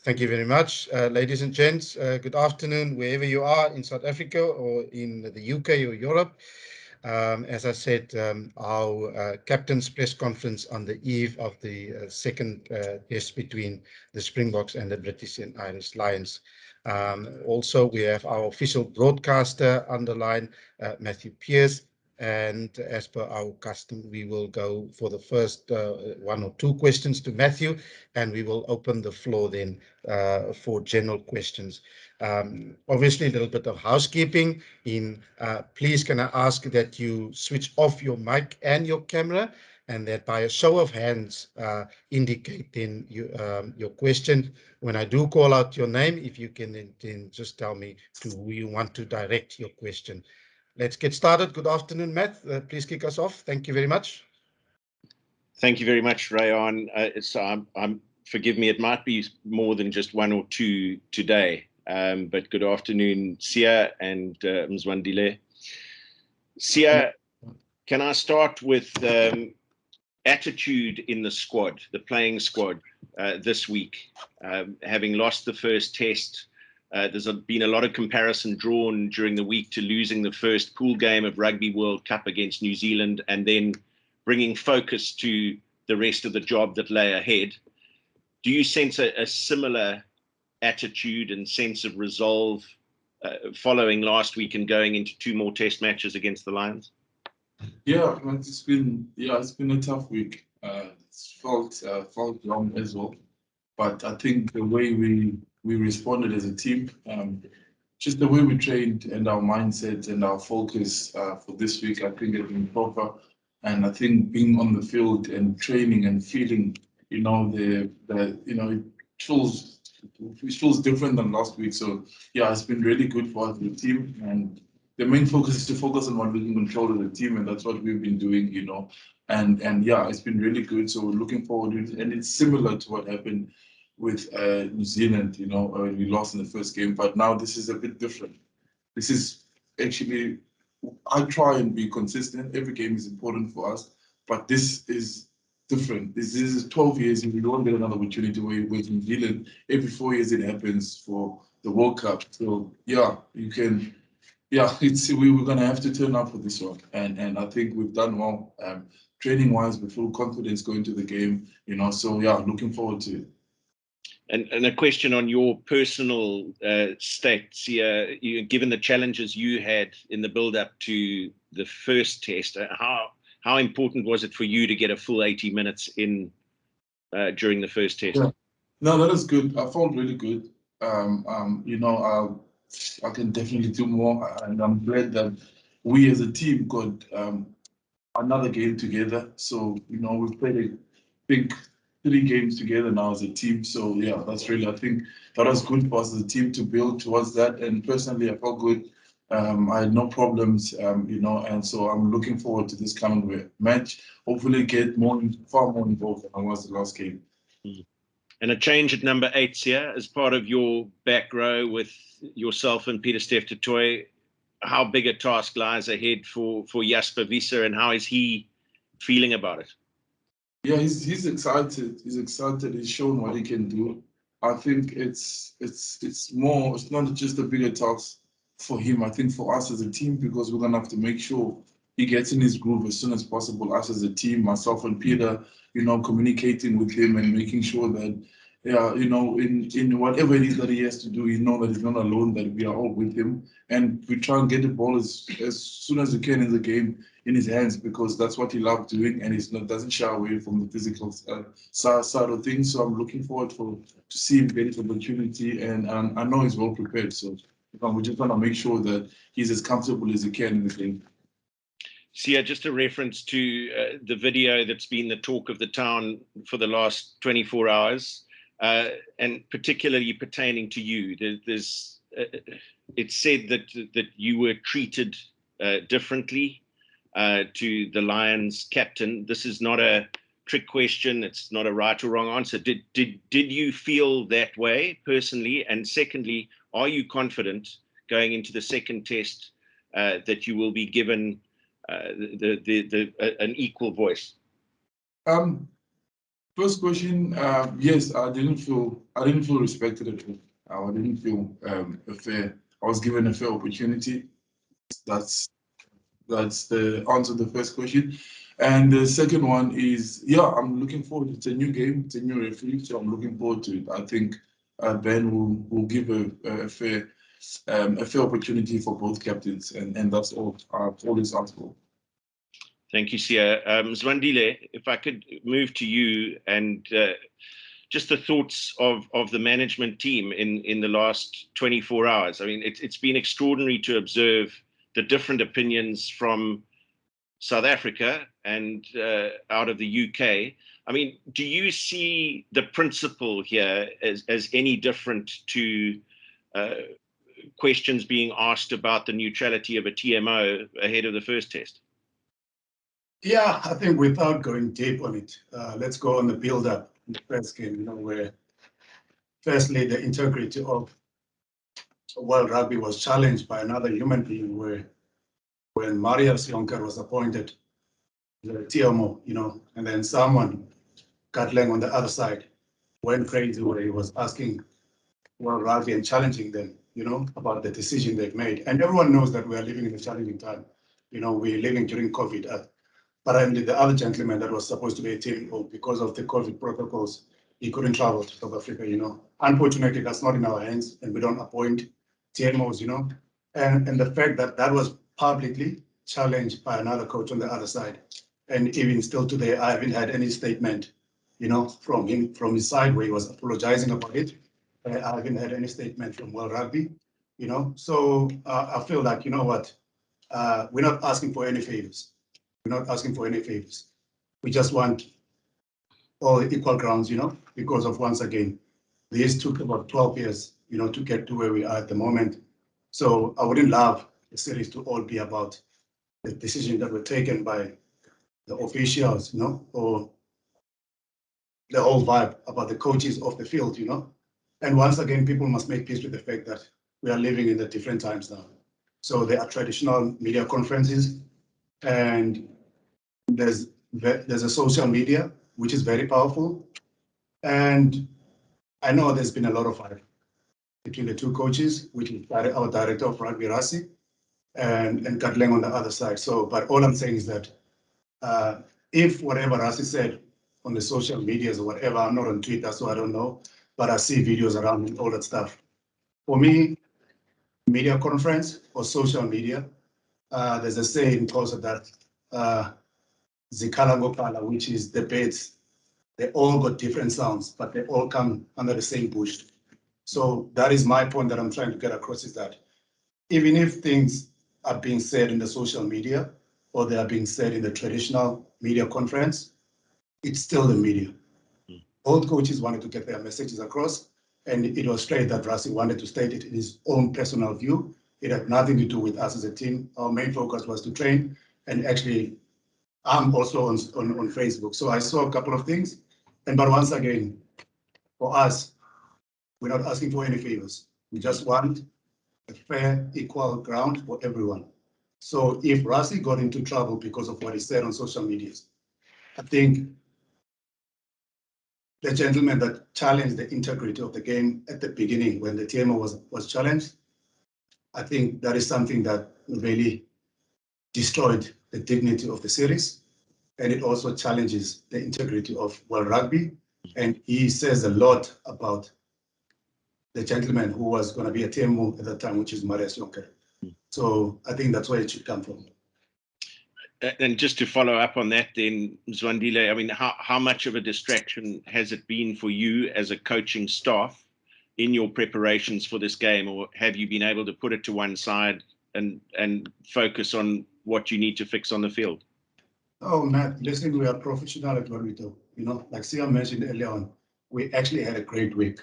Thank you very much. Ladies and gents, good afternoon, wherever you are in South Africa or in the UK or Europe. As I said, our captain's press conference on the eve of the second test between the Springboks and the British and Irish Lions. Also, we have our official broadcaster on the line, Matthew Pearce. And as per our custom, we will go for the first one or two questions to Matthew, and we will open the floor then for general questions. Obviously, a little bit of housekeeping. Please can I ask that you switch off your mic and your camera, and that by a show of hands indicate then your question. When I do call out your name, if you can then just tell me to who you want to direct your question. Let's get started. Good afternoon, Matt. Please kick us off. Thank you very much. Thank you very much, Rayon. Forgive me, it might be more than just one or two today, but good afternoon, Sia and Mzwandile. Sia, can I start with attitude in the squad, the playing squad this week? Having lost the first test, there's been a lot of comparison drawn during the week to losing the first pool game of Rugby World Cup against New Zealand and then bringing focus to the rest of the job that lay ahead. Do you sense a similar attitude and sense of resolve following last week and going into two more test matches against the Lions? Yeah, it's been a tough week. It's felt long as well, but I think the way we responded as a team, just the way we trained and our mindset and our focus for this week, I think has been proper. And I think being on the field and training and feeling, it feels different than last week. So yeah, it's been really good for us, the team, and the main focus is to focus on what we can control as a team, and that's what we've been doing, and yeah, it's been really good. So we're looking forward to it, and it's similar to what happened with New Zealand, we lost in the first game, but now this is a bit different. This is actually, I try and be consistent. Every game is important for us, but this is different. This is 12 years and we don't get another opportunity with New Zealand. Every 4 years it happens for the World Cup. So yeah, we're gonna have to turn up for this one. And I think we've done well. Training wise, we feel confidence going to the game, so yeah, looking forward to it. And a question on your personal state, given the challenges you had in the build-up to the first test, how important was it for you to get a full 80 minutes in during the first test? Yeah. No, that is good. I felt really good. I can definitely do more, and I'm glad that we as a team got another game together. So we've played a big 3 games together now as a team. So yeah, that's really, I think that was good for us as a team to build towards that. And personally, I felt good. I had no problems, and so I'm looking forward to this coming match. Hopefully get far more involved than I was the last game. And a change at number 8 here as part of your back row with yourself and Pieter-Steph du Toit. How big a task lies ahead for Jasper Wiese, and how is he feeling about it? Yeah, he's excited. He's excited. He's shown what he can do. I think it's not just a bigger task for him. I think for us as a team, because we're gonna have to make sure he gets in his groove as soon as possible. Us as a team, myself and Peter, communicating with him and making sure that, in whatever it is that he has to do, that he's not alone, that we are all with him, and we try and get the ball as soon as we can in the game in his hands, because that's what he loves doing, and doesn't shy away from the physical side of things. So I'm looking forward to see him get his opportunity, and I know he's well prepared. So we just want to make sure that he's as comfortable as he can in the game. Sia, just a reference to the video that's been the talk of the town for the last 24 hours, and particularly pertaining to you. It's said that you were treated differently to the Lions captain. This is not a trick question. It's not a right or wrong answer. Did you feel that way personally? And secondly, are you confident going into the second test that you will be given an equal voice? First question, yes, I didn't feel respected at all. I didn't feel I was given a fair opportunity. That's the answer to the first question. And the second one is, yeah, I'm looking forward. It's a new game, it's a new referee, so I'm looking forward to it. I think Ben will give a fair opportunity for both captains, and that's all I've always asked for. Thank you, Sia. Mzwandile, if I could move to you and just the thoughts of the management team in the last 24 hours. I mean, it's been extraordinary to observe the different opinions from South Africa and out of the UK. I mean, do you see the principle here as any different to questions being asked about the neutrality of a TMO ahead of the first test? Yeah, I think without going deep on it, let's go on the build-up in the first game, where firstly the integrity of World Rugby was challenged by another human being, where when Marius Jonker was appointed the TMO, and then someone, GATLAND on the other side, went crazy where he was asking World Rugby and challenging them, about the decision they've made. And everyone knows that we are living in a challenging time. We're living during COVID. Apparently, the other gentleman that was supposed to be a TMO, because of the COVID protocols, he couldn't travel to South Africa, Unfortunately, that's not in our hands, and we don't appoint TMOs, And the fact that that was publicly challenged by another coach on the other side. And even still today, I haven't had any statement, from him, from his side, where he was apologizing about it. I haven't had any statement from World Rugby, So I feel like, we're not asking for any favors. We're not asking for any favors. We just want all equal grounds, because of, once again, this took about 12 years, to get to where we are at the moment. So I wouldn't love the series to all be about the decision that were taken by the officials, or the whole vibe about the coaches of the field, And once again, people must make peace with the fact that we are living in the different times now. So there are traditional media conferences, and there's a social media, which is very powerful. And I know there's been a lot of fight between the two coaches, which is our director of rugby, Rassie, and GATLAND on the other side. So, but all I'm saying is that if whatever Rassie said on the social medias or whatever, I'm not on Twitter, so I don't know, but I see videos around and all that stuff. For me, media conference or social media, there's a saying also that Zikala Gopala, which is debates, they all got different sounds, but they all come under the same bush. So that is my point that I'm trying to get across, is that even if things are being said in the social media or they are being said in the traditional media conference, it's still the media. Both coaches wanted to get their messages across, and it was straight that Rassie wanted to state it in his own personal view. It had nothing to do with us as a team. Our main focus was to train, and actually, I'm also on Facebook. So I saw a couple of things, but once again, for us, we're not asking for any favors. We just want a fair, equal ground for everyone. So if Rassie got into trouble because of what he said on social media, I think the gentleman that challenged the integrity of the game at the beginning when the TMO was challenged, I think that is something that really destroyed the dignity of the series, and it also challenges the integrity of World Rugby. And he says a lot about the gentleman who was going to be a TMO at that time, which is Marius Jonker. So I think that's where it should come from. And just to follow up on that then, Mzwandile, I mean, how much of a distraction has it been for you as a coaching staff in your preparations for this game, or have you been able to put it to one side and focus on what you need to fix on the field? Oh, Matt, listen, we are professional at what we do. Like Sia mentioned earlier on, we actually had a great week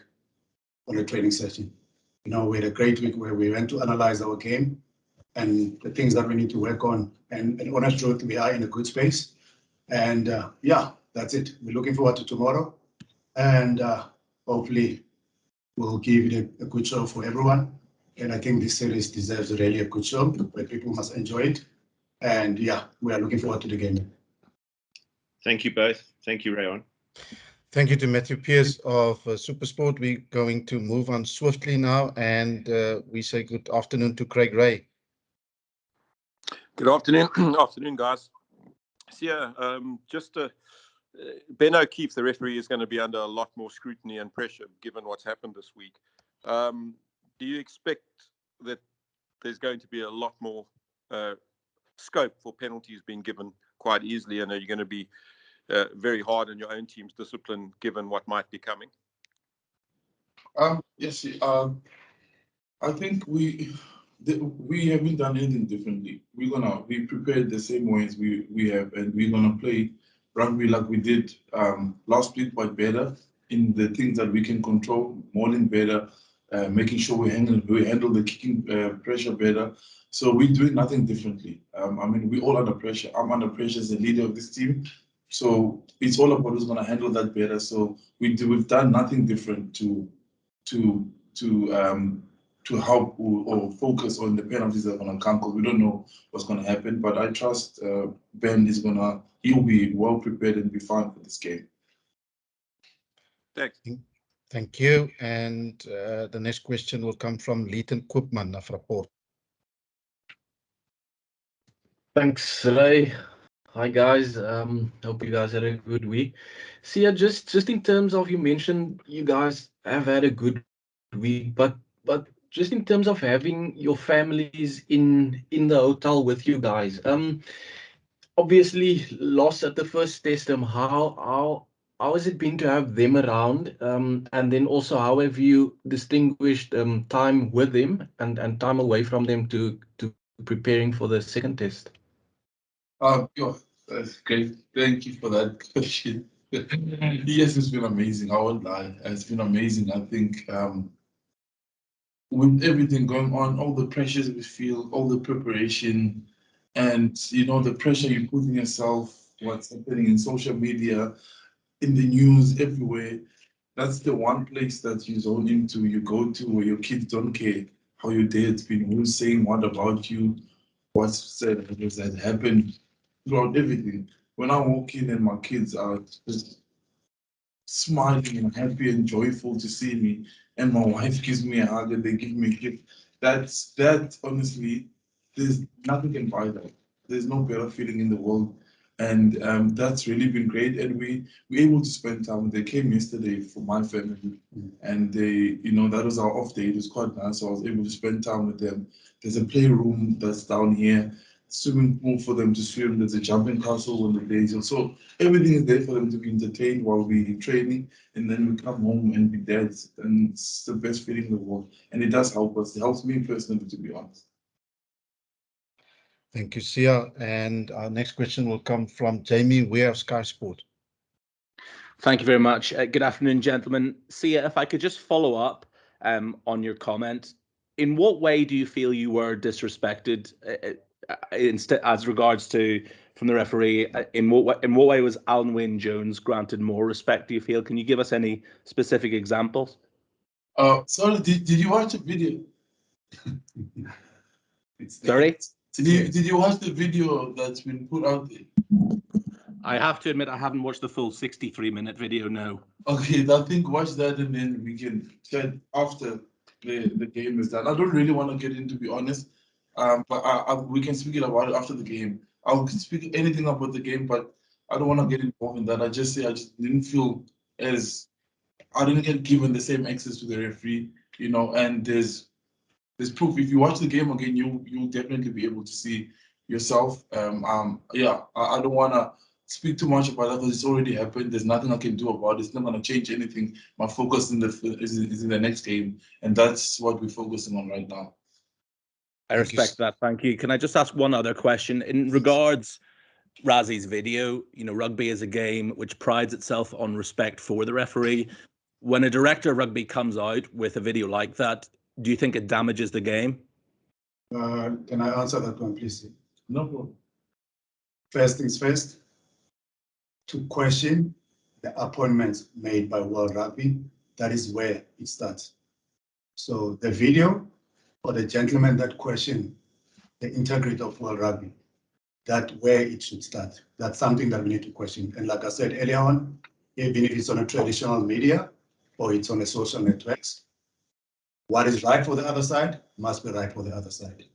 on the training session. We had a great week where we went to analyze our game and the things that we need to work on. And honest truth, we are in a good space. And yeah, that's it. We're looking forward to tomorrow. And hopefully we'll give it a good show for everyone. And I think this series deserves really a good show where people must enjoy it. And yeah, we are looking forward to the game. Thank you both. Thank you, Rayon. Thank you to Matthew Pierce of Supersport. We're going to move on swiftly now, and we say good afternoon to Craig Ray. Good afternoon, afternoon, guys. So yeah, Ben O'Keefe, the referee, is going to be under a lot more scrutiny and pressure given what's happened this week. Do you expect that there's going to be a lot more scope for penalties being given quite easily, and are you going to be very hard on your own team's discipline given what might be coming? Yes, I think we haven't done anything differently. We prepared the same way as we have, and we're gonna play rugby like we did last week, but better in the things that we can control, mauling better, making sure we handle the kicking pressure better. So we're doing nothing differently. I mean, we're all under pressure. I'm under pressure as the leader of this team. So it's all about who's going to handle that better. So we've done nothing different to help or focus on the penalties that are going to come, because we don't know what's going to happen. But I trust Ben he'll be well prepared and be fine for this game. Thanks. Thank you. And the next question will come from Leighton Koopman of Rapport. Thanks, Ray. Hi guys. Hope you guys had a good week. See, just in terms of, you mentioned you guys have had a good week, but just in terms of having your families in the hotel with you guys, obviously lost at the first test. How has it been to have them around? And then also, how have you distinguished time with them and time away from them to preparing for the second test? That's great. Thank you for that question. Yes, it's been amazing. I won't lie. It's been amazing. I think with everything going on, all the pressures we feel, all the preparation, and the pressure you put in yourself, what's happening in social media, in the news, everywhere. That's the one place that you zone into, you go to, where your kids don't care how your day has been, who's saying what about you, what's said, because that happened throughout everything. When I walk in and my kids are just smiling and happy and joyful to see me, and my wife gives me a hug and they give me a gift, that honestly, there's nothing can buy that. There's no better feeling in the world. And that's really been great. And we're able to spend time. They came yesterday for my family, and that was our off day. It was quite nice. So I was able to spend time with them. There's a playroom that's down here, swimming pool for them to swim. There's a jumping castle on the days. So everything is there for them to be entertained while we're training. And then we come home and be dads. And it's the best feeling in the world. And it does help us. It helps me personally, to be honest. Thank you, Sia. And our next question will come from Jamie Weir of Sky Sport. Thank you very much. Good afternoon, gentlemen. Sia, if I could just follow up on your comment. In what way do you feel you were disrespected as regards to from the referee? In what way was Alan Wynne Jones granted more respect, do you feel? Can you give us any specific examples? Sorry, did you watch the video? Sorry? Did you watch the video that's been put out there? I have to admit I haven't watched the full 63-minute video, no. Okay, I think watch that and then we can chat after the game is done. I don't really want to get in, to be honest, but we can speak about it after the game. I'll speak anything about the game, but I don't want to get involved in that. I just didn't feel I didn't get given the same access to the referee, and there's proof. If you watch the game again, you'll definitely be able to see yourself. I don't want to speak too much about that because it's already happened. There's nothing I can do about it. It's not going to change anything. My focus is in the next game, and that's what we're focusing on right now. I respect that. Thank you. Can I just ask one other question in regards Razi's video? Rugby is a game which prides itself on respect for the referee. When a director of rugby comes out with a video like that, do you think it damages the game? Can I answer that one, please? No problem. First things first, to question the appointments made by World Rugby, that is where it starts. So the video or the gentleman that questioned the integrity of World Rugby, that's where it should start. That's something that we need to question. And like I said earlier on, even if it's on a traditional media or it's on a social networks. What is right for the other side must be right for the other side.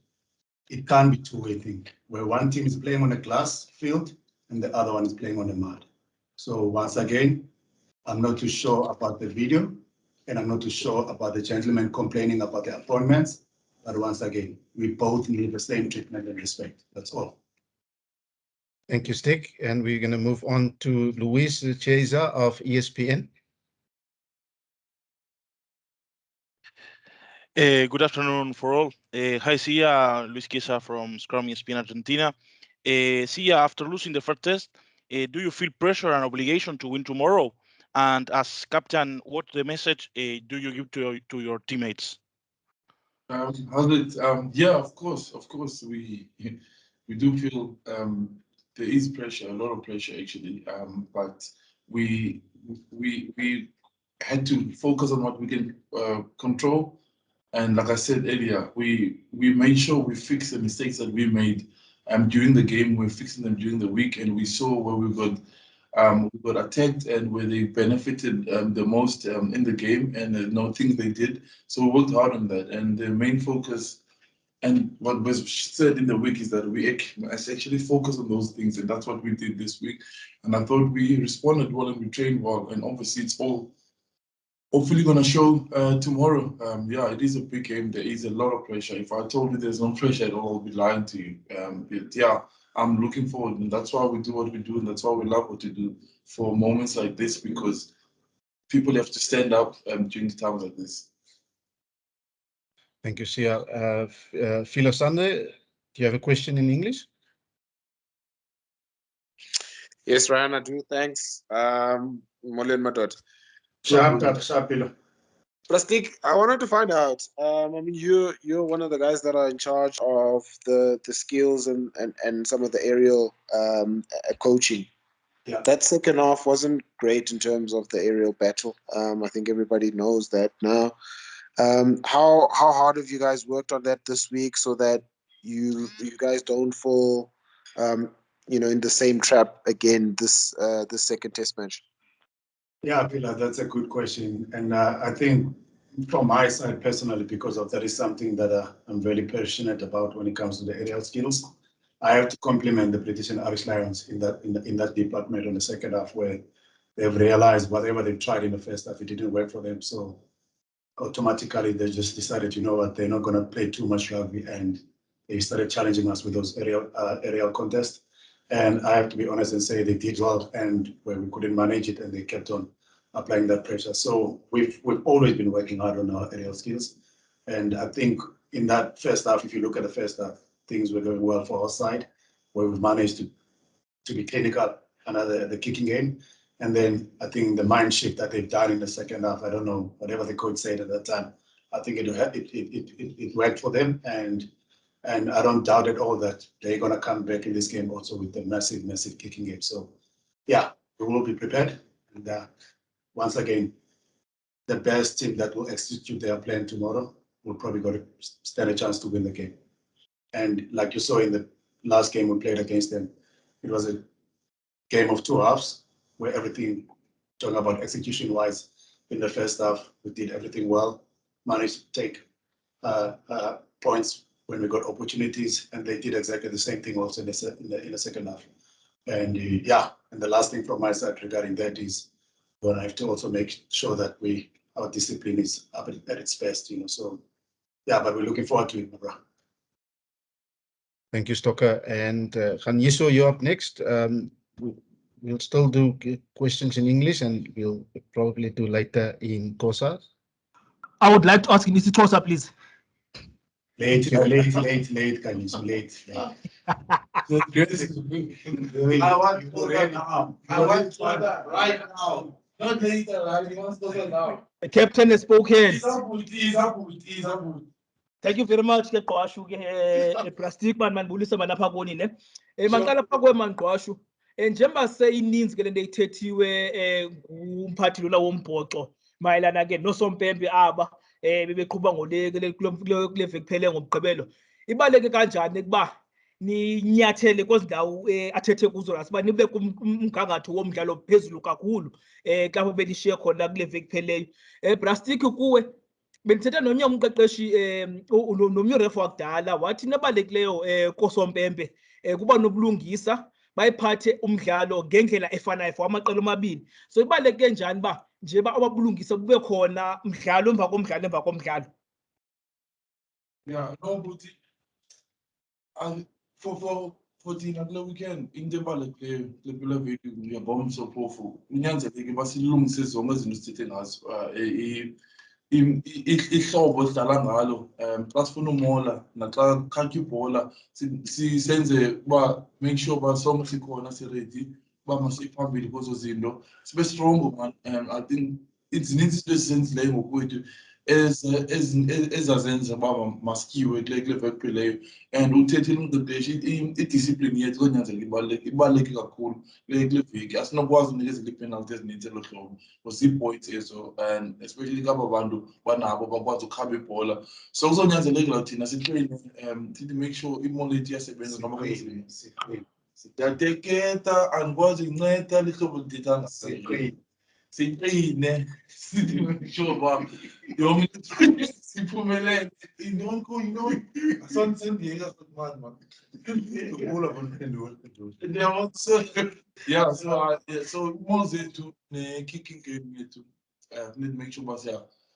It can't be two-way thing, where one team is playing on a glass field and the other one is playing on the mud. So once again, I'm not too sure about the video, and I'm not too sure about the gentleman complaining about the appointments. But once again, we both need the same treatment and respect. That's all. Thank you, Stick. And we're going to move on to Luis Chiesa of ESPN. Good afternoon for all. Hi, Sia. Luis Chiesa from Scrum ESPN Argentina. Sia, after losing the first test, do you feel pressure and obligation to win tomorrow? And as captain, what the message do you give to your teammates? Yeah, of course, we do feel there is pressure, a lot of pressure actually, but we had to focus on what we can control, and like I said earlier, we made sure we fixed the mistakes that we made during the game. We're fixing them during the week, and we saw where we got attacked and where they benefited the most in the game, and things they did. So we worked hard on that, and the main focus and what was said in the week is that we actually focus on those things, and that's what we did this week. And I thought we responded well and we trained well, and obviously it's all hopefully going to show tomorrow. Yeah, it is a big game. There is a lot of pressure. If I told you there's no pressure at all, I'd be lying to you. But yeah, I'm looking forward, and that's why we do what we do, and that's why we love what we do for moments like this, because people have to stand up during times like this. Thank you, Sia. Philo Sande, do you have a question in English? Yes, Ryan, I do. Thanks. Molen Matot. Sharp, Plastic, I wanted to find out. I mean, you're one of the guys that are in charge of the skills and some of the aerial coaching. Yeah. That second half wasn't great in terms of the aerial battle. I think everybody knows that now. How hard have you guys worked on that this week so that you guys don't fall, in the same trap again this second test match? Yeah, Pilar, that's a good question. And I think from my side personally, because of that is something that I'm very passionate about when it comes to the aerial skills. I have to compliment the British and Irish Lions in that department on the second half, where they've realized whatever they've tried in the first half, it didn't work for them. So automatically they just decided, you know what, they're not going to play too much rugby, and they started challenging us with those aerial contests. And I have to be honest and say they did well, and where we couldn't manage it, and they kept on applying that pressure. So we've always been working hard on our aerial skills. And I think in that first half, if you look at the first half, things were going well for our side, where we've managed to be clinical under the kicking game. And then I think the mind shift that they've done in the second half, I don't know, whatever the coach said at that time, I think it worked for them. And I don't doubt at all that they're going to come back in this game also with a massive, massive kicking game. So yeah, we will be prepared. And once again, the best team that will execute their plan tomorrow will probably got to stand a chance to win the game. And like you saw in the last game we played against them, it was a game of two halves where everything, talking about execution-wise, in the first half, we did everything well, managed to take points when we got opportunities, and they did exactly the same thing also in the second half. And and the last thing from my side regarding that is we're going to have to also make sure that our discipline is up at its best, So yeah, but we're looking forward to it, bro. Thank you, Stocker. And Ganiso, you're up next. We'll still do questions in English, and we'll probably do later in Xhosa. I would like to ask Nisi Xhosa, please. Late, Ganiso, late. I want now. I want right now. Not later, right? He wants now. The captain has spoken. Thank you very much, Kwashu. Plastic man bulisa manapha koni ne. Mangala phakwe man Kwashu. Njengoba seyininzi ke lento ithethiwe umphathi lona wombhoxo mayelana ke nosompembe aba bebeqhuba ngoleke kule veki phele ngomgqibelo. Ibaleke kanjani kuba ninyathele kwezindawo athethe kuzo lasiba nibe kumgangatho womdlalo phezulu kakhulu xa belishiye khona kule veki pheleyo. Brastic kuwe bendithetha nomnye umqeqeshi nomnye urefa wakudala wathi nabalulekileyo kosompempe kuba nobulungisa bayiphathe umdlalo ngendlela efanayo for amaqela omabini. So ibaluleke njani uba njeba ababulungisa bube khona mdlalo emva komdlalo? Yeah, no, but for thina kule weekend into ebalulekileyo kule phela veki ngiyabonga umsophofu kunyanzeleke basilungise zonke izinto esithethe ngazo ihlobo sidlala ngalo xa sifuna umola naxa kukhatywa ibhola senze uba make sure uba sonke sikhona siready uba masiphambili kwezo zinto sibe strong man. I think zininzi izinto esizenzileyo ngokwethu ezazenza uba masikhiwe kule veki pheleyo and uthethile umqeqeshi idiscipline yethu konyanzeleka ibaluleke kakhulu kule veki. Asinokwazi unikezela iipenalty ezininzi elo hlobo zii-points ezo and especially kaba bantu banabo bakwazi ukhaba ibhola. So kuzonyanzelekela thina sitreyine sithi make sure imola yethu iyasebenza noma kunzima. Siyateketa andikwazi inceda lihlobo lithetha sitreyine sithi make sure uba yonke siphumelele. Yintoni asandisendiyeka sokumani man. Yeah, so imola zethu ne-kicking game yethu need to make sure uba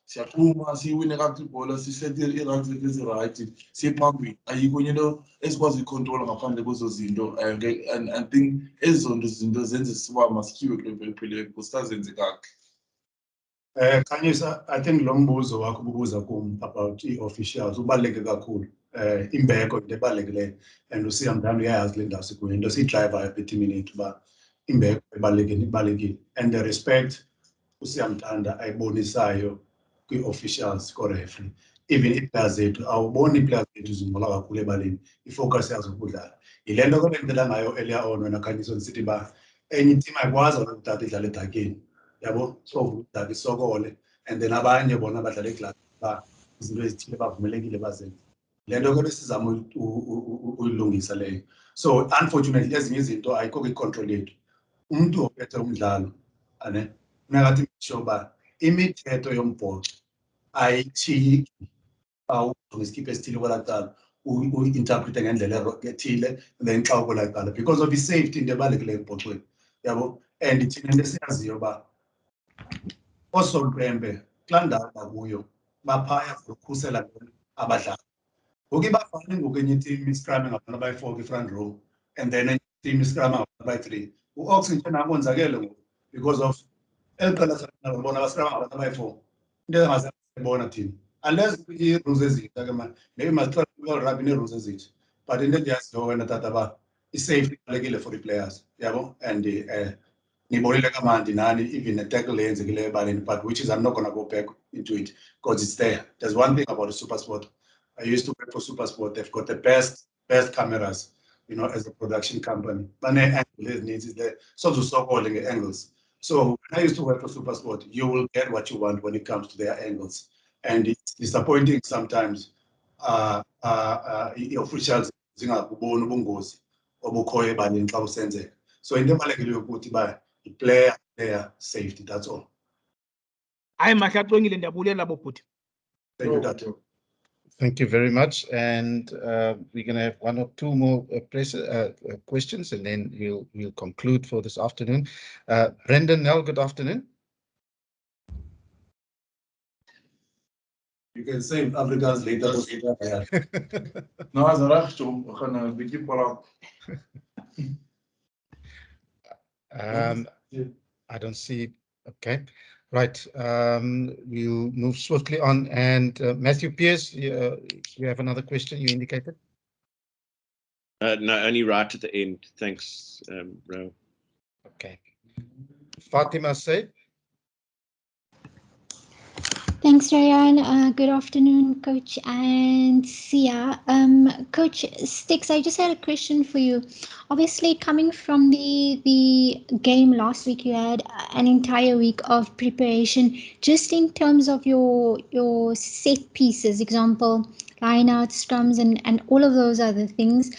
siyaqhuma siyiwine kakuhle ibhola sisethe ii-runs zethu ezirayithi siye phambili. Ayikho enye into esikwazi uyikhontrola ngaphandle kwezo zinto and I think ezo zinto zenze uba masikhiwe kule veki pheleyo because sazenze kakuhle. Khanyisa, I think lo mbuzo wakho ububuza kum about i-officials ubaluleke kakhulu. Imbeko into ebalulekileyo and uSiyamdala uyayazi le ndawo sikuyo into siyidrayivayo apha etimini yethu uba imbeko ibalulekile and the respect uSiyamdala ayibonisayo kwi-officials ko-referee. Even ii-players zethu awuboni ii-players zethu zimola kakhulu ebaleni ifocus yazo ukudlala. Yile nto ke bendithetha ngayo earlier on wena Khanyisa ndisithi uba enye itim ayikwazi ukutata idlala edakeni yabo so udaka isokole and then abanye bona badlala eklasi uba izinto ezithile bavumelekile bazenze. Le nto ke besizama uyilungisa leyo. So unfortunately ezinye izinto ayikho kwi-control yethu. Umntu ophethe umdlalo ane funeka athi sure uba imithetho yombhoxo ayithiki isikipho esithile kwelaa cala uyi-interprete ngendlela ethile then xa ukwelaa cala because of i-safety into ebalulekileyo ebhoxweni yabo. And thina into esiyaziyo uba oosompempe kulaa ndawo bakuyo baphaya for ukhusela abadlali. Ngoku ibafane ngoku enye itim iskrame ngabantu abayi-4 kwi-front row and then enye itim iskrame ngabantu abayi-3. U-oxygen akonzakele ngoku because of eli qela bona baskrama ngabantu abayi-4 into engazibona thina unless ii-rules ezintsha ke mani maybe masixa rugby nee-rules ezintsha but into endiyaziyo wena tata uba i-safety ibalulekile for ii-players yabo and nibonile kamandi nani even ne-tackle eyenzekileyo ebaleni but which is I'm not going to go back into it because it's there. There's one thing about the SuperSport. I used to work for SuperSport. They've got the best cameras, you know, as a production company. But angle needs is there. So to stop all the angles. So when I used to work for SuperSport, you will get what you want when it comes to their angles. And it's disappointing sometimes. Officials zingakuboni ubungozi obukhoyo ebaleni xa usenzeka. So into ebalulekileyo ukuthi ba player safety, that's all. Hayi mahle acwengile ndiyabulela bobhuti. Thank you, Dad. Thank you very much. And we're going to have one or two more questions, and then we'll conclude for this afternoon. Brendan Nell, good afternoon. You can say Afrikaans later. Nou, is reg, John. We gaan 'n bietjie praat. I don't see. Okay, right. We'll move swiftly on. And Matthew Pierce, you have another question you indicated? No, only right at the end. Thanks, Ro. Okay. Fatima Said. Thanks, Ryan. Good afternoon, Coach and Sia. Coach Sticks, I just had a question for you. Obviously, coming from the game last week, you had an entire week of preparation, just in terms of your set pieces, example, lineouts, scrums, and all of those other things.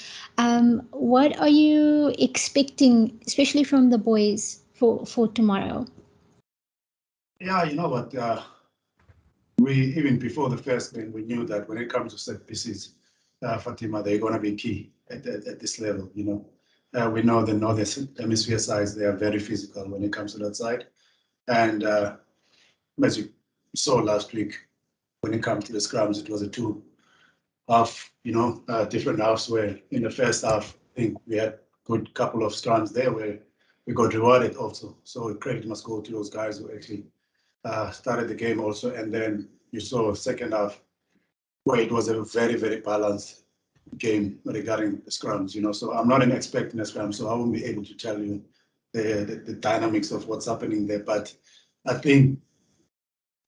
What are you expecting, especially from the boys, for tomorrow? Yeah, you know what? We even before the first game, we knew that when it comes to set pieces, Fatima, they're going to be key at this level. You know, we know the northern hemisphere sides; they are very physical when it comes to that side. And as you saw last week, when it comes to the scrums, it was a two half, different halves. Where in the first half, I think we had good couple of scrums there where we got rewarded also. So credit must go to those guys who actually started the game also, and then you saw second half where it was a very, very balanced game regarding the scrums, So I'm not an expert in the scrum, so I won't be able to tell you the dynamics of what's happening there. But I think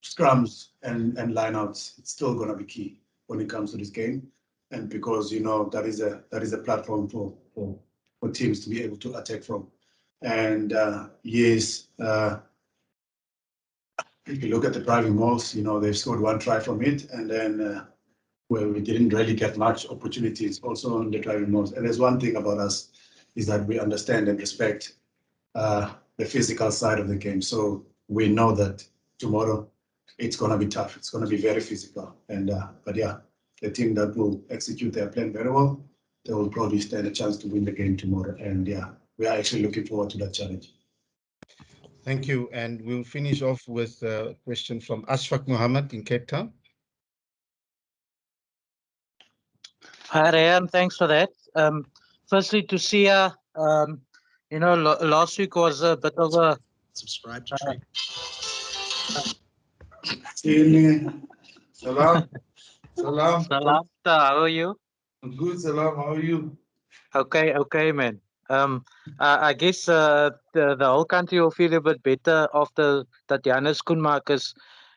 scrums and lineouts, it's still going to be key when it comes to this game, and because that is a platform for teams to be able to attack from. And yes. If you look at the driving malls, they've scored one try from it, and then where we didn't really get much opportunities also on the driving malls. And there's one thing about us is that we understand and respect the physical side of the game. So we know that tomorrow it's going to be tough. It's going to be very physical. And but yeah, the team that will execute their plan very well, they will probably stand a chance to win the game tomorrow. And yeah, we are actually looking forward to that challenge. Thank you. And we'll finish off with a question from Ashfaq Mohammed in Cape Town. Hi, Ryan. Thanks for that. Firstly, to Sia, last week was a bit of a... Subscribe to Trade. Salam. Salam. Salam, how are you? I'm good, Salam. How are you? Okay, man. I guess the whole country will feel a bit better after Tatiana Schoenmaker's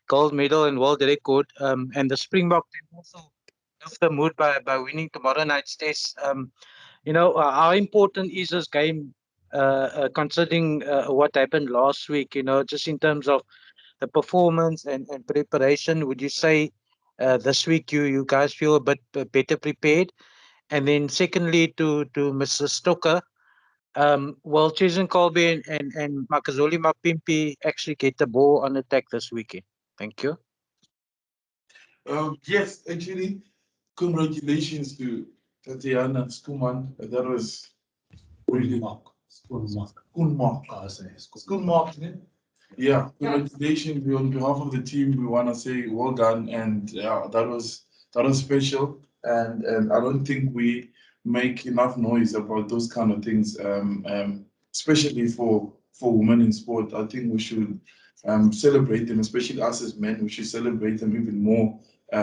gold medal and world record. And the Springbok team also lift the mood by winning tomorrow night's test. How important is this game, considering what happened last week? Just in terms of the performance and preparation, would you say this week you guys feel a bit better prepared? And then secondly, to Mr. Stoker, will Jason Colby and Makazole Mapimpi actually get the ball on attack this weekend? Thank you. Yes, actually, congratulations to Tatiana Skuman. That was really Schoonmark. Yeah, congratulations on behalf of the team. We want to say well done, and that was special. And I don't think we make enough noise about those kind of things, especially for women in sport. I think we should celebrate them, especially us as men. We should celebrate them even more. We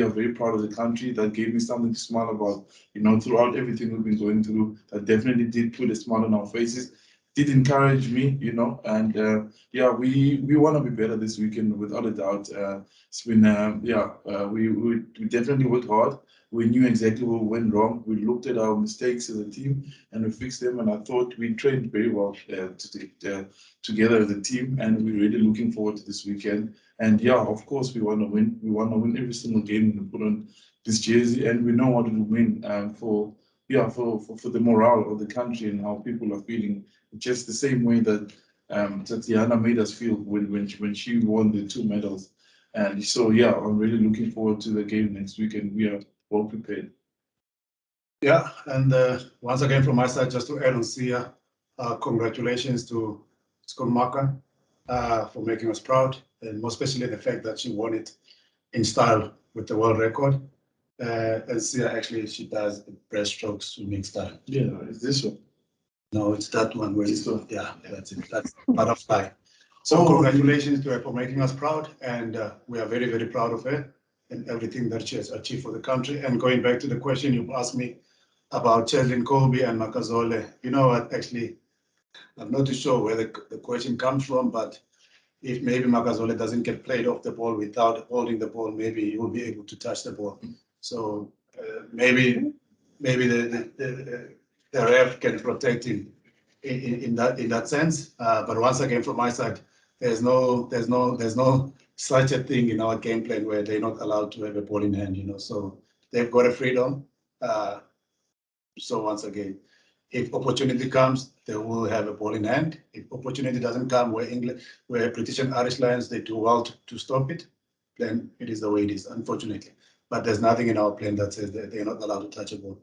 are very proud of the country. That gave me something to smile about. Throughout everything we've been going through, that definitely did put a smile on our faces. Did encourage me, and we want to be better this weekend without a doubt. It's been we definitely worked hard. We knew exactly what went wrong. We looked at our mistakes as a team and we fixed them. And I thought we trained very well together as a team. And we're really looking forward to this weekend. And yeah, of course, we want to win. We want to win every single game and put on this jersey. And we know what it will mean for the morale of the country and how people are feeling. Just the same way that Tatiana made us feel when she won the 2 medals. And so, yeah, I'm really looking forward to the game next week, and we are well prepared. Yeah, and once again from my side, just to add on Sia, congratulations to Schoenmaker for making us proud, and more especially the fact that she won it in style with the world record. And Sia, actually, she does the breaststroke swimming style. Yeah, is this one? No, it's that one where it's, yeah, that's it. That's butterfly. So congratulations to her for making us proud, and we are very, very proud of her and everything that she has achieved for the country. And going back to the question you asked me about Cheslin Colby and Makazole, you know what, actually, I'm not too sure where the question comes from, but if maybe Makazole doesn't get played off the ball without holding the ball, maybe he will be able to touch the ball. So maybe the ref can protect him in that sense. But once again, from my side, there's no such a thing in our game plan where they're not allowed to have a ball in hand. So they've got a freedom. So once again, if opportunity comes, they will have a ball in hand. If opportunity doesn't come, where British and Irish Lions, they do well to stop it, then it is the way it is, unfortunately. But there's nothing in our plan that says that they're not allowed to touch a ball.